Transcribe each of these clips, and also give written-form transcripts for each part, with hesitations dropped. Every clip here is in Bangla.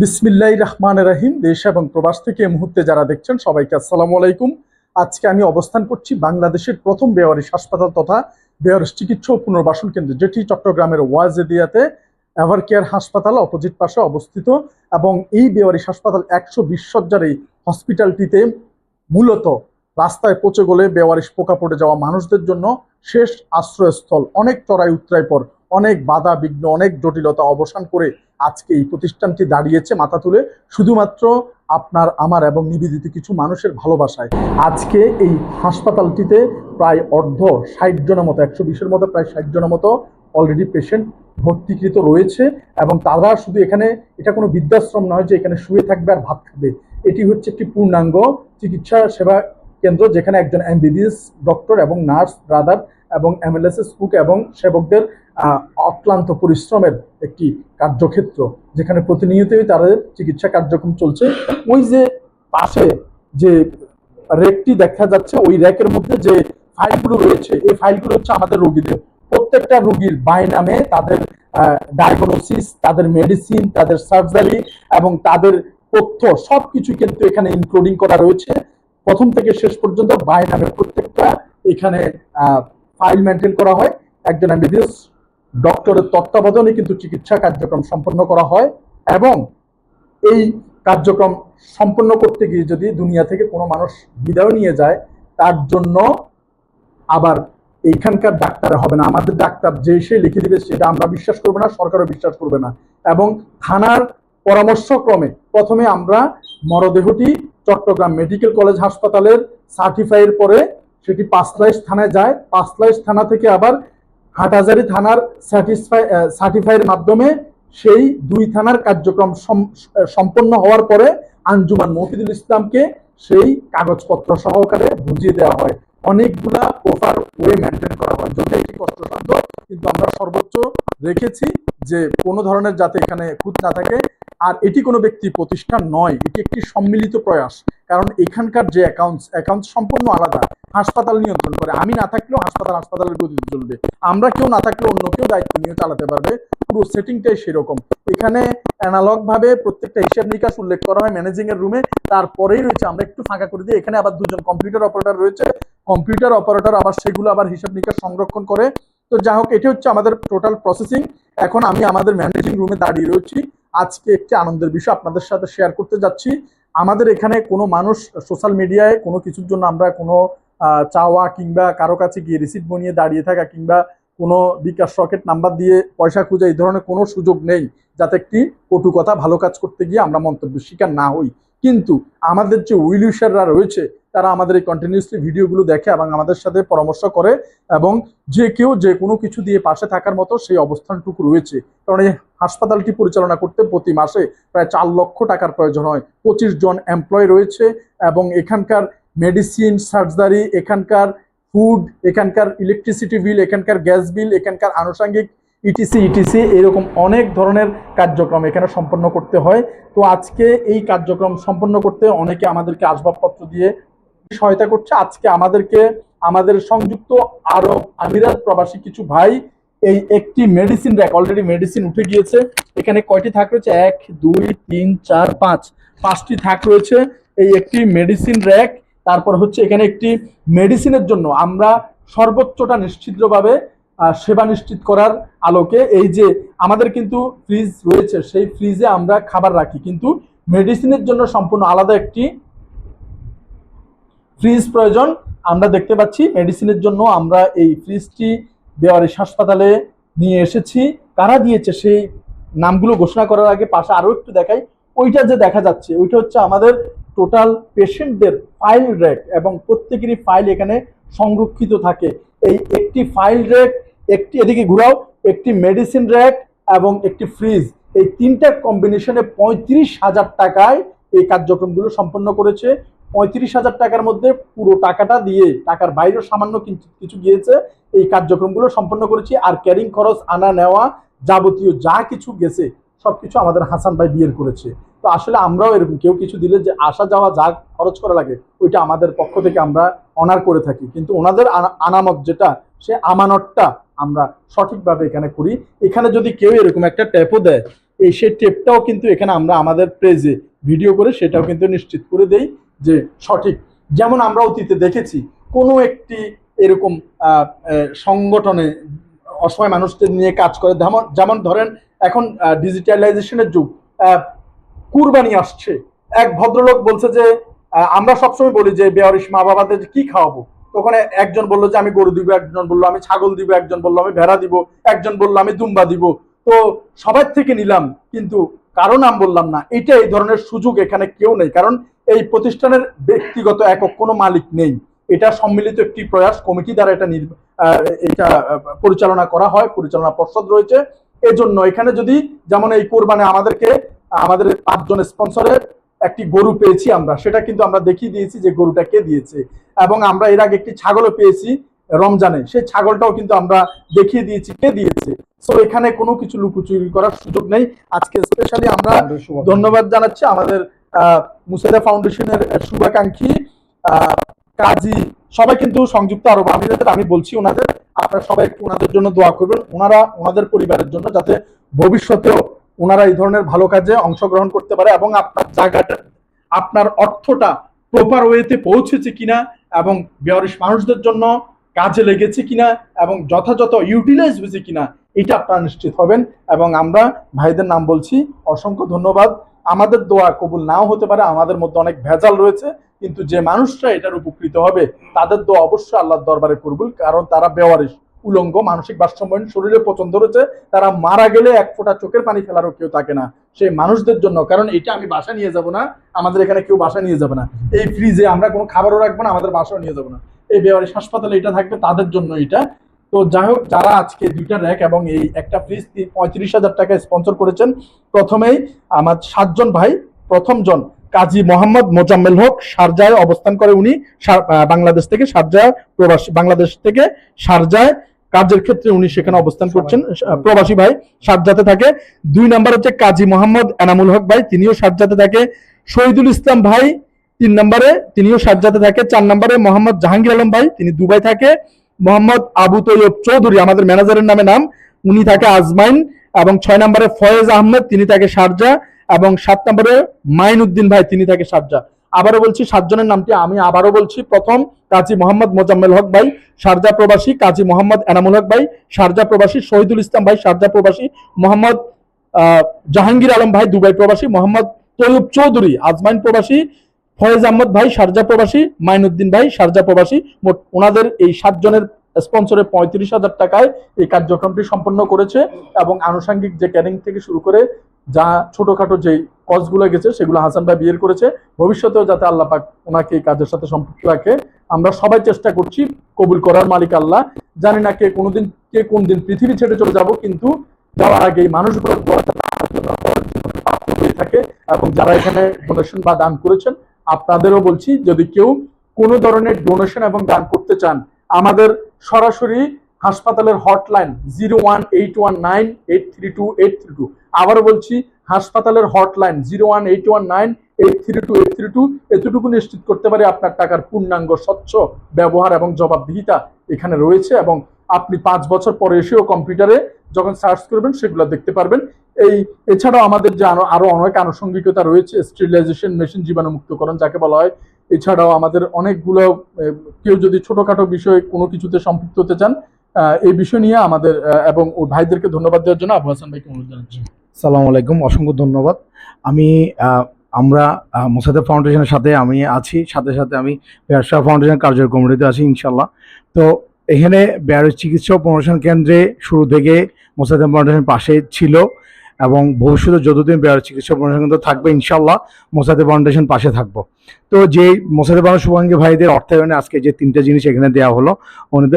বিসমিল্লাহির রহমানির রহিম। দেশ এবং প্রবাস থেকে এই মুহূর্তে যারা দেখছেন সবাইকে আসসালামু আলাইকুম। আজকে আমি অবস্থান করছি বাংলাদেশের প্রথম বেওয়ারিশ হাসপাতাল তথা বেওয়ারিশ চিকিৎসা ও পুনর্বাসন কেন্দ্র, যেটি চট্টগ্রামের ওয়াজেদিয়াতে এভার কেয়ার হাসপাতাল অপোজিট পাশে অবস্থিত। এবং এই বেওয়ারিশ হাসপাতাল 120 শয্যার এই হসপিটালটিতে মূলত রাস্তায় পচে গলে বেওয়ারিশ পোকা পড়ে যাওয়া মানুষদের জন্য শেষ আশ্রয়স্থল। অনেক চড়াই উতরাই পর, অনেক বাধা বিঘ্ন, অনেক জটিলতা অবসান করে আজকে এই প্রতিষ্ঠানটি দাঁড়িয়েছে মাথা তুলে শুধুমাত্র আপনার, আমার এবং নিবেদিত কিছু মানুষের ভালোবাসায়। আজকে এই হাসপাতালটিতে প্রায় 60 জনের মতো, 120-এর মতো প্রায় 60 জনের মতো অলরেডি পেশেন্ট ভর্তিকৃত রয়েছে। এবং তারা শুধু এখানে, এটা কোনো বৃদ্ধাশ্রম নয় যে এখানে শুয়ে থাকবে আর ভাত খাবে। এটি হচ্ছে একটি পূর্ণাঙ্গ চিকিৎসা সেবা কেন্দ্র, যেখানে একজন এমবিবিএস ডক্টর এবং নার্স ব্রাদার এবং এমএলএসএস কুক এবং সেবকদের অক্লান্ত পরিশ্রমের একটি কার্যক্ষেত্র, যেখানে প্রতিনিয়তই তাদের চিকিৎসা কার্যক্রম চলছে। ওই যে পাশে যে র্যাকটি দেখা যাচ্ছে, ওই র্যাকের মধ্যে যে ফাইলগুলো রয়েছে, এই ফাইলগুলো হচ্ছে আমাদের রোগীদের, প্রত্যেকটা রোগীর বাই নামে তাদের ডায়াগনোসিস, তাদের মেডিসিন, তাদের সার্জারি এবং তাদের তথ্য সবকিছু কিন্তু এখানে ইনক্লুডিং করা রয়েছে। প্রথম থেকে শেষ পর্যন্ত বাই নামে প্রত্যেকটা এখানে ফাইল মেনটেন করা হয়। একজন এমবিবিএস ডক্টরের তত্ত্বাবধানে কিন্তু চিকিৎসা কার্যক্রম সম্পন্ন করা হয়। এবং এই কার্যক্রম সম্পন্ন করতে গিয়ে যদি দুনিয়া থেকে কোনো মানুষ বিদায় নিয়ে যায়, তার জন্য আবার এইখানকার ডাক্তার হবে না, আমাদের ডাক্তার যে সে লিখে দিবে সেটা আমরা বিশ্বাস করবো না, সরকারও বিশ্বাস করবে না। এবং থানার পরামর্শক্রমে প্রথমে আমরা মরদেহটি চট্টগ্রাম মেডিকেল কলেজ হাসপাতালের সার্টিফাইয়ের পরে সেটি পাঁচলাইশ থানায় যায়। পাঁচলাইশ থানা থেকে আবার হাটহাজারী থানার সার্টিফাইয়ের মাধ্যমে সেই দুই থানার কার্যক্রম সম্পন্ন হওয়ার পরে আঞ্জুমান মফিদুল ইসলামকে সেই কাগজপত্র সহকারে বুঝিয়ে দেওয়া হয়। অনেকগুলা প্রপার ওয়ে মেনটেন করা হয়, যদি একটি কষ্টসাধ্য, কিন্তু আমরা সর্বোচ্চ রেখেছি যে কোনো ধরনের যাতে এখানে খুঁত না থাকে। আর এটি কোনো ব্যক্তি প্রতিষ্ঠান নয়, এটি একটি সম্মিলিত প্রয়াস। কারণ এখানকার যে অ্যাকাউন্টস সম্পূর্ণ আলাদা। হাসপাতাল নিয়ন্ত্রণ করে, আমি না থাকলেও হাসপাতালের গতিতে চলবে, আমরা কেউ না থাকলেও অন্য কেউ দায়িত্ব নিয়ে চালাতে পারবে। পুরো সেটিংটাই সেরকম। এখানে অ্যানালগ ভাবে প্রত্যেকটা হিসাব নিকাশ উল্লেখ করা হয় ম্যানেজিং এর রুমে। তারপরেই রয়েছে, আমরা একটু ফাঁকা করে দিই, এখানে আবার দুজন কম্পিউটার অপারেটর রয়েছে। কম্পিউটার অপারেটর আবার সেগুলো আবার হিসাব নিকাশ সংরক্ষণ করে। তো যা হোক, এটি হচ্ছে আমাদের টোটাল প্রসেসিং। এখন আমি আমাদের ম্যানেজিং রুমে দাঁড়িয়ে রয়েছি। আজকে একটি আনন্দের বিষয় আপনাদের সাথে শেয়ার করতে যাচ্ছি। আমাদের এখানে কোনো মানুষ সোশ্যাল মিডিয়ায় কোনো কিছুর জন্য আমরা কোনো চাওয়া কিংবা কারো কাছে গিয়ে রিসিট বনিয়ে দাঁড়িয়ে থাকা কিংবা কোনো বিকাশ রকেট নাম্বার দিয়ে পয়সা খুঁজে এই ধরনের কোনো সুযোগ নেই, যাতে একটি কটু কথা ভালো কাজ করতে গিয়ে আমরা মন্তব্যের শিকার না হই। কিন্তু আমাদের যে উইলিশাররা রয়েছে, তারা আমাদের এই কন্টিনিউসলি ভিডিওগুলো দেখে এবং আমাদের সাথে পরামর্শ করে, এবং যে কেউ যে কোনো কিছু দিয়ে পাশে থাকার মতো সেই অবস্থানটুকু রয়েছে। কারণ এই হাসপাতালটি পরিচালনা করতে প্রতি মাসে প্রায় 4 লক্ষ টাকার প্রয়োজন হয়। 25 জন এমপ্লয় রয়েছে এবং এখানকার মেডিসিন, সার্জারি, এখানকার ফুড, এখানকার ইলেকট্রিসিটি বিল, এখানকার গ্যাস বিল, এখানকার আনুষঙ্গিক ইটিসি এরকম অনেক ধরনের কার্যক্রম এখানে সম্পন্ন করতে হয়। তো আজকে এই কার্যক্রম সম্পন্ন করতে অনেকে আমাদেরকে আসবাবপত্র দিয়ে সহায়তা করছে। আজকে আমাদের সংযুক্ত আরব আমিরাত প্রবাসী কিছু ভাই এই একটি মেডিসিন র্যাক, অলরেডি মেডিসিন উঠে গিয়েছে। এখানে কয়টি থাক রয়েছে? 1 2 3 4 5, 5টি থাক রয়েছে। এই একটি মেডিসিন র্যাক। তারপর হচ্ছে এখানে একটি মেডিসিনের জন্য আমরা সর্বোচ্চটা নিশ্চিতভাবে সেবা নিশ্চিত করার আলোকে এই যে আমাদের কিন্তু ফ্রিজ রয়েছে, সেই ফ্রিজে আমরা খাবার রাখি, কিন্তু মেডিসিনের জন্য সম্পূর্ণ আলাদা একটি ফ্রিজ প্রয়োজন। আমরা দেখতে পাচ্ছি মেডিসিনের জন্য আমরা এই ফ্রিজটি বেওয়ারিশ হাসপাতালে নিয়ে এসেছি। কারা দিয়েছে সেই নামগুলো ঘোষণা করার আগে পাশে আরো একটু দেখাই। ওইটা যে দেখা যাচ্ছে, ওইটা হচ্ছে আমাদের টোটাল পেশেন্টদের ফাইল র্যাক, এবং প্রত্যেকেরই ফাইল এখানে সংরক্ষিত থাকে। এই একটি ফাইল র্যাক, একটি এদিকে ঘুরাও, একটি মেডিসিন র্যাক এবং একটি ফ্রিজ, এই তিনটা কম্বিনেশনে 35,000 টাকায় এই কার্যক্রমগুলো সম্পন্ন করেছে। 35,000 টাকার মধ্যে পুরো টাকাটা দিয়ে, টাকার বাইরেও সামান্য কিছু গিয়েছে, এই কার্যক্রমগুলো সম্পন্ন করেছি। আর ক্যারিং খরচ, আনা নেওয়া, যাবতীয় যা কিছু গেছে সবকিছু আমাদের হাসান ভাই বিয়ের করেছে। তো আসলে আমরাও এরকম, কেউ কিছু দিলে যে আসা যাওয়া যা খরচ করা লাগে ওইটা আমাদের পক্ষ থেকে আমরা অনার করে থাকি, কিন্তু ওনাদের আনামত যেটা, সে আমানতটা আমরা সঠিকভাবে এখানে করি। এখানে যদি কেউ এরকম একটা ট্যাপও দেয়, এই সেই টেপটাও কিন্তু এখানে আমরা আমাদের পেজে ভিডিও করে সেটাও কিন্তু নিশ্চিত করে দেই যে সঠিক। যেমন আমরা অতীতে দেখেছি কোনো একটি এরকম সংগঠনে অসহায় মানুষদের নিয়ে কাজ করে, যেমন ধরেন এখন ডিজিটালাইজেশনের যুগ, কুরবানি আসছে, এক ভদ্রলোক বলছে যে আমরা সবসময় বলি যে বেয়ারিশ মা বাবাদের কি খাওয়াবো, তখন একজন বললো যে আমি গরু দিব, একজন বললো আমি ছাগল দিব, একজন বললো আমি ভেড়া দিব, একজন বললো আমি দুম্বা দিব। তো সবার থেকে নিলাম কিন্তু কারো নাম বললাম না। এটা এই ধরনের সুযোগ এখানে কেউ নেই, কারণ এই প্রতিষ্ঠানের ব্যক্তিগত একক কোনো মালিক নেই। এটা সম্মিলিত একটি প্রয়াস, কমিটি দ্বারা এটা পরিচালনা করা হয়, পরিচালনা পর্ষদ রয়েছে। এজন্য এখানে যদি যেমন এই কোরবানে আমাদের 5 জন স্পন্সরের একটি গরু পেয়েছি আমরা, সেটা কিন্তু আমরা দেখিয়ে দিয়েছি যে গরুটা কে দিয়েছে, এবং আমরা এর আগে একটি ছাগলও পেয়েছি রমজানে, সেই ছাগলটাও কিন্তু আমরা দেখিয়ে দিয়েছি কে দিয়েছে। সো এখানে কোনো কিছু লুকোচুরি করার সুযোগ নেই। আজকে স্পেশালি আমরা ধন্যবাদ জানাচ্ছি আমাদের মুসাইদা ফাউন্ডেশনের শুভাকাঙ্ক্ষী কাজী, সবাই কিন্তু সংযুক্ত আরব আমিরাতের, আমি বলছি ওনাদের, আপনারা সবাই ওনাদের জন্য দোয়া করবেন, ওনাদের পরিবারের জন্য, যাতে ভবিষ্যতেও ওনারা এই ধরনের ভালো কাজে অংশগ্রহণ করতে পারে, এবং আপনার জায়গাটা, আপনার অর্থটা প্রপার ওয়েতে পৌঁছেছে কিনা, এবং বেয়ারিশ মানুষদের জন্য কাজে লেগেছে কিনা, এবং যথাযথ ইউটিলাইজ হয়েছে কিনা, এটা আপনারা নিশ্চিত হবেন। এবং আমরা ভাইদের নাম বলছি, অসংখ্য ধন্যবাদ। আমাদের দোয়া কবুল নাও হতে পারে, আমাদের মধ্যে অনেক ভেজাল রয়েছে, কিন্তু যে মানুষরা এটার উপকৃত হবে তাদের দোয়া অবশ্যই আল্লাহর দরবারে কবুল, কারণ তারা বেওয়ারিশ, উলঙ্গ, মানসিক ভারসাম্যহীন, শরীরে পছন্দ রয়েছে, তারা মারা গেলে এক ফোঁটা চোখের পানি ফেলারও কেউ থাকে না সেই মানুষদের জন্য। কারণ এটা আমি বাসা নিয়ে যাব না, আমাদের এখানে কেউ বাসা নিয়ে যাবে না, এই ফ্রিজে আমরা কোনো খাবারও রাখবো না, আমাদের বাসাও নিয়ে যাবো না, এই বেওয়ারিশ হাসপাতালে এটা থাকবে তাদের জন্য এটা। তো যাই হোক, যারা আজকে 2টা র্যাক এবং এই একটা ফ্রিজ 35,000 টাকা স্পন্সর করেছেন, প্রথমেই আমার 7 জন ভাই, প্রথম জন কাজী মোহাম্মদ মোজাম্মেল হক, শারজায় অবস্থান করে উনি, বাংলাদেশ থেকে শারজায় প্রবাসী, বাংলাদেশ থেকে শারজায় কাজের ক্ষেত্রে উনি সেখানে অবস্থান করছেন, প্রবাসী ভাই, শারজাতে থাকে। 2 নম্বর হচ্ছে কাজী মোহাম্মদ এনামুল হক ভাই, তিনিও শারজাতে থাকে। শহীদুল ইসলাম ভাই 3 নম্বরে, তিনিও শারজাতে থাকে। 4 নম্বরে মোহাম্মদ জাহাঙ্গীর আলম ভাই, তিনি দুবাই থাকে। মোহাম্মদ আবু তৈয়ব চৌধুরী, আমাদের ম্যানেজারের নাম, উনি থাকে আজমাইন। এবং 6 নম্বরে ফয়েজ আহমেদ, তিনি থাকে শারজা। এবং 7 নম্বরে মাইন উদ্দিন ভাই, তিনি থাকে শারজা। আবারও বলছি 7 জনের নামটি আমি আবারও বলছি। প্রথম কাজী মোহাম্মদ মোজাম্মেল হক ভাই, শারজা প্রবাসী। কাজী মোহাম্মদ এনামুল হক ভাই, শারজা প্রবাসী। শহীদুল ইসলাম ভাই, শারজা প্রবাসী। মোহাম্মদ জাহাঙ্গীর আলম ভাই, দুবাই প্রবাসী। মোহাম্মদ তৈয়ব চৌধুরী, আজমাইন প্রবাসী। ফয়েজ আহমদ ভাই, শারজা প্রবাসী। মাইনুদ্দিন ভাই, শারজা প্রবাসী। মোট ওনাদের এই 7 জনের স্পন্সরে 35,000 টাকায় এই কার্যক্রমটি সম্পন্ন করেছে, এবং আনুষঙ্গিক যে ক্যারিং থেকে শুরু করে যা ছোটখাটো যে কজগুলো গেছে সেগুলো হাসান ভাই বিয়ের করেছে। ভবিষ্যতেও যাতে আল্লাহ পাক ওনাকে এই কাজের সাথে সম্পৃক্ত রাখে, আমরা সবাই চেষ্টা করছি, কবুল করার মালিক আল্লাহ। জানি না কে কোন দিন পৃথিবী ছেড়ে চলে যাব, কিন্তু যাওয়ার আগে এই মানুষগুলো থাকে। এবং যারা এখানে ডোনেশন বা দান করেছেন, আপনাদেরও বলছি, যদি কেউ কোনো ধরনের ডোনেশন এবং দান করতে চান, আমাদের সরাসরি হাসপাতালের হটলাইন 01819832832। আবারও বলছি, হাসপাতালের হটলাইন 01819832832। এতটুকু নিশ্চিত করতে পারি আপনার টাকার পূর্ণাঙ্গ স্বচ্ছ ব্যবহার এবং জবাবদিহিতা এখানে রয়েছে, এবং আপনি 5 বছর পরে এসেও কম্পিউটারে যখন সার্চ করবেন সেগুলো দেখতে পারবেন। এছাড়াও আমাদের যে আরো অনেক আনুষঙ্গিকতা রয়েছে, স্টেরিলাইজেশন মেশিন, জীবাণুমুক্তকরণ যাকে বলা হয়। এছাড়াও আমাদের অনেকগুলো, কেউ যদি ছোটখাটো বিষয়ে কোনো কিছুতে সম্পৃক্ত হতে চান, এই বিষয় নিয়ে আমাদের এবং ওই ভাইদেরকে ধন্যবাদ দেওয়ার জন্য আবু হাসান ভাইকে অনুরোধ জানাচ্ছি। আসসালামু আলাইকুম, অসংখ্য ধন্যবাদ। আমরা মুসাইদা ফাউন্ডেশনের সাথে আমি আছি, সাথে সাথে আমি বেয়ারিশ ফাউন্ডেশন কার্যকর কমিটিতে আছি ইনশাল্লাহ। তো এখানে বেয়ারিশ চিকিৎসা ও প্রমোশন কেন্দ্রে শুরু থেকে মুসাইদা ফাউন্ডেশন পাশে ছিল, এবং ভবিষ্যতে যতদিন বেয়ারিশ চিকিৎসা প্রমোশন কেন্দ্র থাকবে ইনশাল্লাহ মুসাইদা ফাউন্ডেশন পাশে থাকবো। তো যে মুসাইদা ফাউন্ডেশন শুভাঙ্গী ভাইদের অর্থায়নে আজকে যে 3টা জিনিস এখানে দেওয়া হলো,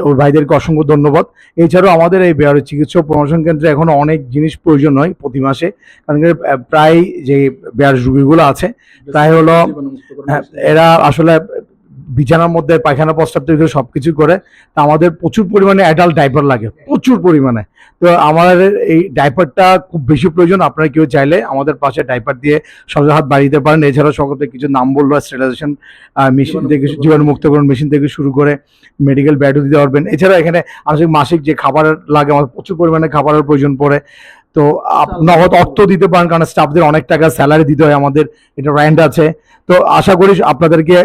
ওই ভাইদেরকে অসংখ্য ধন্যবাদ। এছাড়াও আমাদের এই বেয়ারিশ চিকিৎসা ও প্রমোশন কেন্দ্রে এখনো অনেক জিনিস প্রয়োজন হয় প্রতি মাসে, কারণ প্রায় যে বেয়ারিশ রোগীগুলো আছে প্রায় হলো, এরা আসলে বিছানার মধ্যে পায়খানা প্রস্রাব তৈরি করে সবকিছু করে। তা আমাদের প্রচুর পরিমাণে অ্যাডাল্ট ডাইপার লাগে, প্রচুর পরিমাণে। তো আমাদের এই ডাইপারটা খুব বেশি প্রয়োজন। আপনারা কেউ চাইলে আমাদের পাশে ডাইপার দিয়ে সহজে হাত বাড়িয়ে দিতে পারেন। এছাড়াও সকলে কিছু নাম বললো, স্টেরিলাইজেশন মেশিন থেকে, জীবাণুমুক্তকরণ মেশিন থেকে শুরু করে মেডিকেল ব্যাডও দিতে পারবেন। এছাড়া এখানে মাসিক যে খাবার লাগে, আমাদের প্রচুর পরিমাণে খাবারের প্রয়োজন পড়ে। তো নগদ অর্থ দিতে পারেন, কারণ স্টাফদের অনেক টাকা স্যালারি দিতে হয়, আমাদের এটা র্যান্ট আছে। তো আশা করি আপনাদেরকে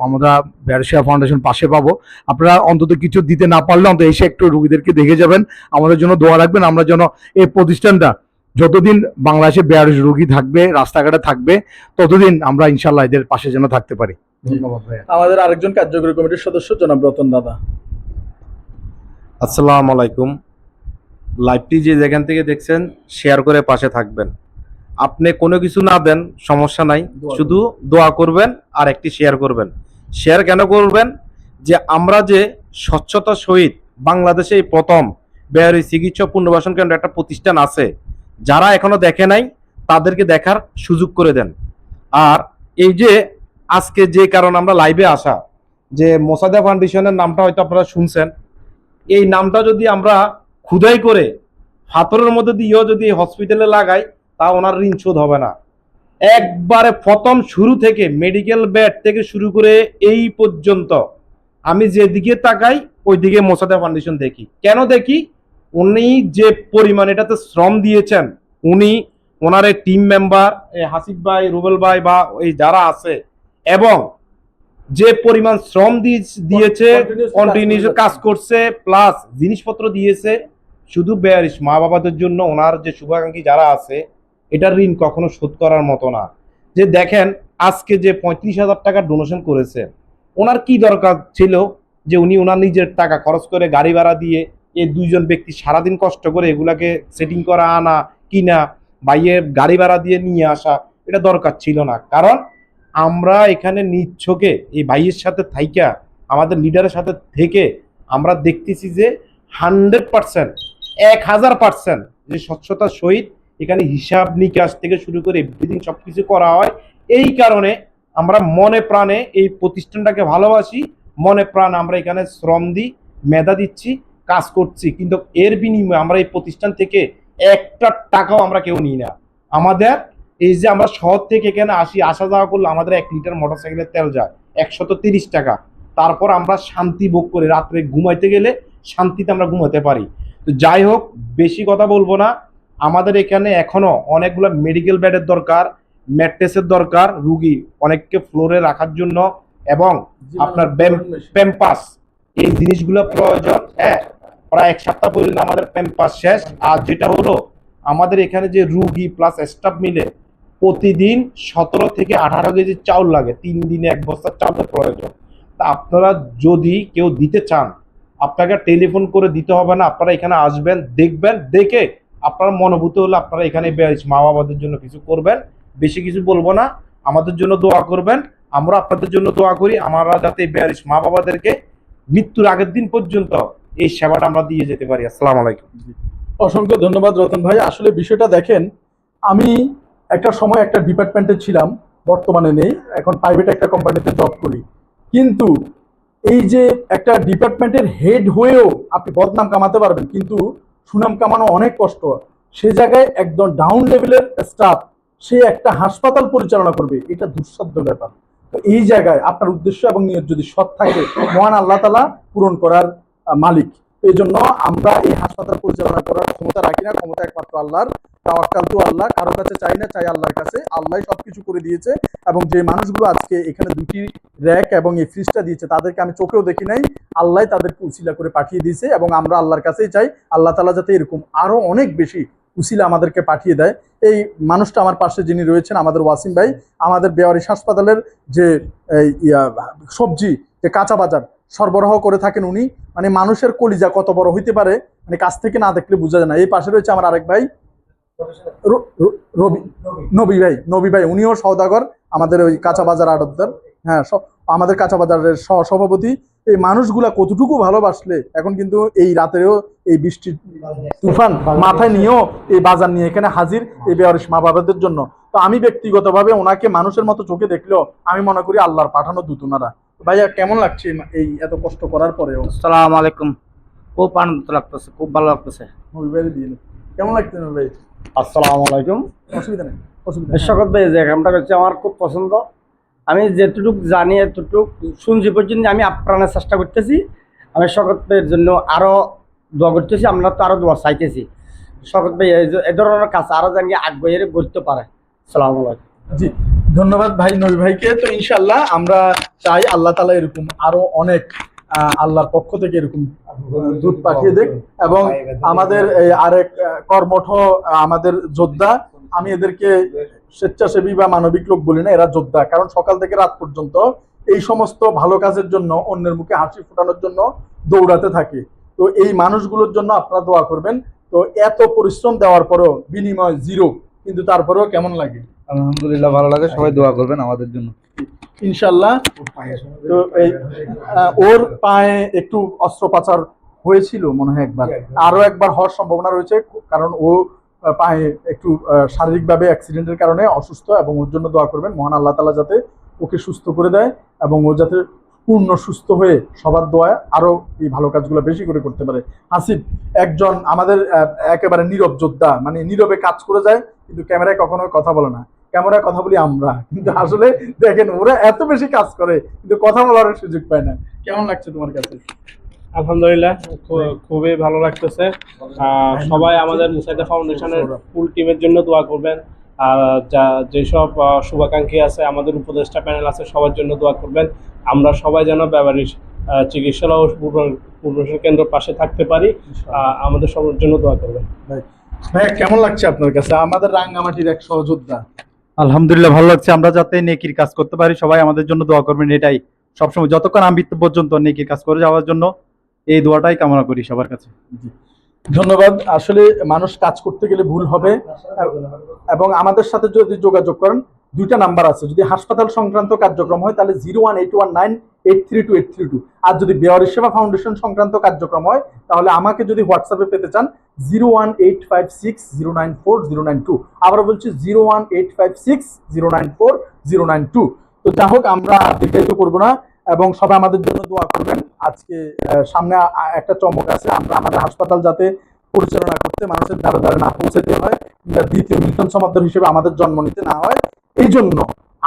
আমরা ব্যবসায়ী ফাউন্ডেশন পাশে পাবো। আপনারা অন্তত কিছু দিতে না পারলে অন্তত এসে একটু রুগীদেরকে দেখে যাবেন, আমাদের জন্য দোয়া রাখবেন। আমরা যেন এই প্রতিষ্ঠানটা যতদিন বাংলাদেশে বেয়ারস রোগী থাকবে, রাস্তাঘাটে থাকবে, ততদিন আমরা ইনশাল্লাহ এদের পাশে যেন থাকতে পারি। ধন্যবাদ ভাইয়া। আমাদের আরেকজন কার্যকরী কমিটির সদস্য জনাব রতন দাদা। আসসালামু আলাইকুম। লাইভটি যে যেখান থেকে দেখছেন শেয়ার করে পাশে থাকবেন। আপনি কোনো কিছু না দেন সমস্যা নাই, শুধু দোয়া করবেন আর একটি শেয়ার করবেন। শেয়ার কেন করবেন? যে আমরা যে স্বচ্ছতার সহিত বাংলাদেশে এই প্রথম বেহারি চিকিৎসা পুনর্বাসন কেন্দ্র একটা প্রতিষ্ঠান আছে, যারা এখনো দেখে নাই তাদেরকে দেখার সুযোগ করে দেন। আর এই যে আজকে যে কারণ আমরা লাইভে আসা, যে মোসাদা ফাউন্ডেশনের নামটা হয়তো আপনারা শুনছেন, এই নামটা যদি আমরা খুদাই করে হাতরের মধ্যে দিয়েও যদি হসপিটালে লাগাই, তা ওনার ঋণ শোধ হবে না। একবারে প্রথম শুরু থেকে মেডিকেল বেড থেকে শুরু করে এই পর্যন্ত আমি যেদিকে তাকাই ওই দিকে মোসাদা ফাউন্ডেশন দেখি। কেন দেখি? উনি যে পরিমাণ এটাতে শ্রম দিয়েছেন, উনি ওনার টিম মেম্বার হাসিফ ভাই, রুবেল ভাই বা এই যারা আছে, এবং যে পরিমাণ শ্রম দিয়েছে, কন্টিনিউস কাজ করছে, প্লাস জিনিসপত্র দিয়েছে, শুধু বেয়ারিশ মা বাবাদের জন্য ওনার যে শুভাকাঙ্ক্ষী যারা আছে, এটার ঋণ কখনো শোধ করার মতো না। যে দেখেন আজকে যে 35,000 টাকা ডোনেশন করেছে, ওনার কি দরকার ছিল যে উনি ওনার নিজের টাকা খরচ করে গাড়ি ভাড়া দিয়ে এই দুইজন ব্যক্তি সারাদিন কষ্ট করে এগুলাকে সেটিং করা, আনা, কিনা, বাইয়ের গাড়ি ভাড়া দিয়ে নিয়ে আসা, এটা দরকার ছিল না। কারণ আমরা এখানে নিচ্ছকে এই ভাইয়ের সাথে থাইকা, আমাদের লিডারের সাথে থেকে আমরা দেখতেছি যে 100%, 1000% যে স্বচ্ছতার সহিত এখানে হিসাব নিকাশ থেকে শুরু করে এভরিথিং সবকিছু করা হয়। এই কারণে আমরা মনে প্রাণে এই প্রতিষ্ঠানটাকে ভালোবাসি, মনে প্রাণ আমরা এখানে শ্রম দিই, মেধা দিচ্ছি, কাজ করছি, কিন্তু এর বিনিময়ে আমরা এই প্রতিষ্ঠান থেকে একটা টাকাও আমরা কেউ নিই না। আমাদের এই যে আমরা শহর থেকে এখানে আসা যাওয়া করলে আমাদের 1 লিটার মোটরসাইকেলের তেল যায় 130 টাকা। তারপর আমরা শান্তি ভোগ করে রাত্রে ঘুমাইতে গেলে শান্তিতে আমরা ঘুমাতে পারি। তো যাই হোক, বেশি কথা বলবো না। আমাদের এখানে এখনো অনেকগুলো মেডিকেল বেডের দরকার, ম্যাট্রেসের দরকার, রুগী অনেককে ফ্লোরে রাখার জন্য, এবং আপনার প্যাম্পাস, এই জিনিসগুলো প্রয়োজন। হ্যাঁ, প্রায় 1 সপ্তাহ পর্যন্ত আমাদের প্যাম্পাস শেষ। আর যেটা হলো আমাদের এখানে যে রুগী প্লাস স্টাফ মিলে প্রতিদিন 17 থেকে 18 কেজি চাউল লাগে, 3 দিনে 1 বস্তা চাউলের প্রয়োজন। তা আপনারা যদি কেউ দিতে চান, আপনাকে টেলিফোন করে দিতে হবে না, আপনারা এখানে আসবেন, দেখবেন, দেখে আপনার মনোভূত হলে আপনারা এখানে মা বাবাদের জন্য কিছু করবেন। বেশি কিছু বলবো না, আমাদের জন্য দোয়া করবেন, আমরা আপনাদের জন্য দোয়া করি, আমরা যাতে বেয়ারিশ মা বাবাদেরকে মৃত্যুর আগের দিন পর্যন্ত এই সেবাটা আমরা দিয়ে যেতে পারি। আসসালামু আলাইকুম। অসংখ্য ধন্যবাদ রতন ভাই। আসলে বিষয়টা দেখেন, আমি একটা সময় একটা ডিপার্টমেন্টে ছিলাম, বর্তমানে নেই, এখন প্রাইভেট একটা কোম্পানিতে জব করি। কিন্তু এই যে একটা ডিপার্টমেন্টের হেড হয়েও আপনি বদনাম কামাতে পারবেন, কিন্তু সুনাম কামানো অনেক কষ্ট। সে জায়গায় একদম ডাউন লেভেলের স্টাফ সে একটা হাসপাতাল পরিচালনা করবে, এটা দুঃসাধ্য ব্যাপার। তো এই জায়গায় আপনার উদ্দেশ্য এবং নিয়ত যদি সৎ থাকে, মহান আল্লাহ তাআলা পূরণ করার মালিক। এই জন্য আমরা এই হাসপাতাল পরিচালনা করার ক্ষমতা রাখি না, ক্ষমতা একমাত্র আল্লাহর। তাওয়াক্কাল তো আল্লাহ, কারো কাছে চাই না, চাই আল্লাহর কাছে। আল্লাহ সবকিছু করে দিয়েছে। এবং যে মানুষগুলো আজকে এখানে 2টি র‍্যাক এবং এই ফ্রিজটা দিয়েছে, তাদেরকে আমি চোখেও দেখি নাই, আল্লাহ তাদেরকে উসিলা করে পাঠিয়ে দিয়েছে। এবং আমরা আল্লাহর কাছেই চাই আল্লাহ তাআলা যাতে এরকম আরো অনেক বেশি উসিলা আমাদেরকে পাঠিয়ে দেয়। এই মানুষটা আমার পাশে যিনি রয়েছেন, আমাদের ওয়াসিম ভাই, আমাদের বেওয়ারিশ হাসপাতালের যে সবজি, যে কাঁচা বাজার সরবরাহ করে থাকেন উনি। মানে মানুষের কলিজা কত বড় হইতে পারে, মানে কাছ থেকে না দেখলে বোঝা যায় না। এই পাশে রয়েছে আমার আরেক ভাই নবী ভাই, উনিও সওদাগর, আমাদের ওই কাঁচা বাজার আড়তদার। হ্যাঁ, আমাদের কাঁচা বাজারের সভাপতি। এই মানুষগুলা কতটুকু ভালোবাসলে এখন কিন্তু এই রাতেও এই বৃষ্টির তুফান মাথায় নিয়েও এই বাজার নিয়ে এখানে হাজির, এই বেওয়ারিশ মা বাবাদের জন্য। তো আমি ব্যক্তিগতভাবে ওনাকে মানুষের মতো চোখে দেখলেও আমি মনে করি আল্লাহর পাঠানো দূত ওনারা। ভাইয়া কেমন লাগছে এই এত কষ্ট করার পরেও? আসসালামু আলাইকুম। খুব আনন্দ লাগতেছে, খুব ভালো লাগতেছে। কেমন লাগছে ভাই? আসসালামু আলাইকুম। অসুবিধা নেই, অসুবিধা শকত ভাই যে কামটা করছে আমার খুব পছন্দ। আমি যেটুকু জানি এতটুকু শুনছি পর্যন্ত আমি আপ্রাণের চেষ্টা করতেছি। আমি শকত ভাইয়ের জন্য আরো দোয়া করতেছি, আমরা তো আরো দোয়া চাইতেছি শরৎ ভাই এই ধরনের কাজ আরো জানি আগ্রহের করতে পারে। আসসালামু আলাইকুম। জি, ধন্যবাদ ভাই নবী ভাইকে। তো ইনশাল্লাহ আমরা চাই আল্লাহ তাআলা এরকম আরো অনেক আল্লাহর পক্ষ থেকে এরকম দূত পাঠিয়ে দেখ। এবং আমাদের এই আরেক কর্মঠ আমাদের যোদ্ধা, আমি এদেরকে স্বেচ্ছাসেবী বা মানবিক লোক বলি না, এরা যোদ্ধা। কারণ সকাল থেকে রাত পর্যন্ত এই সমস্ত ভালো কাজের জন্য, অন্যের মুখে হাসি ফোটানোর জন্য দৌড়াতে থাকে। তো এই মানুষগুলোর জন্য আপনারা দোয়া করবেন। তো এত পরিশ্রম দেওয়ার পরেও বিনিময় জিরো, কিন্তু তারপরেও কেমন লাগে? আলহামদুলিল্লাহ ভালো লাগে, সবাই দোয়া করবেন আমাদের জন্য। ইনশাল্লাহ। তো এই ওর পায়ে একটু অস্ত্রোপচার হয়েছিল মনে হয় একবার, আরো একবার হওয়ার সম্ভাবনা রয়েছে, কারণ ও পায়ে একটু শারীরিকভাবে অ্যাক্সিডেন্টের কারণে অসুস্থ। এবং ওর জন্য দোয়া করবেন মহান আল্লাহ তাআলা যাতে ওকে সুস্থ করে দেয় এবং ও যাতে পূর্ণ সুস্থ হয়ে সবার দোয়া আরো এই ভালো কাজগুলো বেশি করে করতে পারে। হাসিব একজন আমাদের একেবারে নীরব যোদ্ধা, মানে নীরবে কাজ করে যায়, কিন্তু ক্যামেরায় কখনো কথা বলে না। ক্যামেরায় কথা বলি আমরা, কিন্তু আসলে দেখেন ওরা এত বেশি কাজ করে কিন্তু কথা বলার সুযোগ পায় না। কেমন লাগছে তোমার কাছে? আলহামদুলিল্লাহ, খুবই ভালো লাগতেছে। সবাই আমাদের মুসাইদা ফাউন্ডেশনের ফুল টিমের জন্য দোয়া করবেন। আর যেসব শুভাকাঙ্ক্ষী আছে, আমাদের উপদেষ্টা প্যানেল আছে, সবার জন্য দোয়া করবেন। আমরা সবাই যেন ব্যবহারিক চিকিৎসালয় ও পুনর্বাসন কেন্দ্রের পাশে থাকতে পারি। আমাদের সবার জন্য দোয়া করবেন। ভাইয়া কেমন লাগছে আপনার কাছে আমাদের রাঙ্গামাটির এক সহযোদ্ধা? আলহামদুলিল্লাহ ভালো লাগছে। আমরা যাতে নেকির কাজ করতে পারি, সবাই আমাদের জন্য দোয়া করবেন। এটাই সবসময়, যতক্ষণ আমি মৃত্যু পর্যন্ত নেকির কাজ করে যাওয়ার জন্য এই দোয়াটাই কামনা করি সবার কাছে। ধন্যবাদ। আসলে মানুষ কাজ করতে গেলে ভুল হবে, এবং আমাদের সাথে যদি যোগাযোগ করেন, দুইটা নাম্বার আছে। যদি হাসপাতাল সংক্রান্ত কার্যক্রম হয় তাহলে 01819832832, আর যদি বেওয়ারিশ সেবা ফাউন্ডেশন সংক্রান্ত কার্যক্রম হয় তাহলে আমাকে যদি হোয়াটসঅ্যাপে পেতে চান 01856094092। আবার বলছি 01856094092। তো যাই হোক, আমরা বিস্তারিত করবো না, এবং সবাই আমাদের জন্য দোয়া করবেন। আজকে সামনে একটা চমক আছে। আমরা আমাদের হাসপাতাল যাতে পরিচালনা করতে মানুষের দ্বারা দ্বারা না পৌঁছাতে হয়, দ্বিতীয় মিশন সমাদর হিসেবে আমাদের জন্ম নিতে না হয়, এই জন্য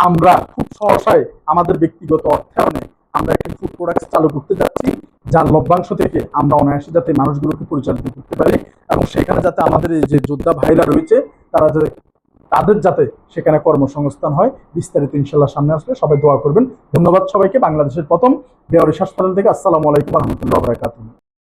আমরা খুব সহসায় আমাদের ব্যক্তিগত অর্থায়নে আমরা একটি ফুড প্রোডাক্ট চালু করতে যাচ্ছি, যার লভ্যাংশ থেকে আমরা অনায়াসে যাতে মানুষগুলোকে পরিচালিত করতে পারি, এবং সেখানে যাতে আমাদের এই যে যোদ্ধা ভাইরা রয়েছে তাদের যাতে সেখানে কর্মসংস্থান হয়। বিস্তারিত ইনশাল্লাহ সামনে আসলে সবাই দোয়া করবেন। ধন্যবাদ সবাইকে। বাংলাদেশের প্রথম বেওয়ারিশ হাসপাতাল থেকে আসসালামু আলাইকুম ওয়া রাহমাতুল্লাহি ওয়া বারাকাতুহু।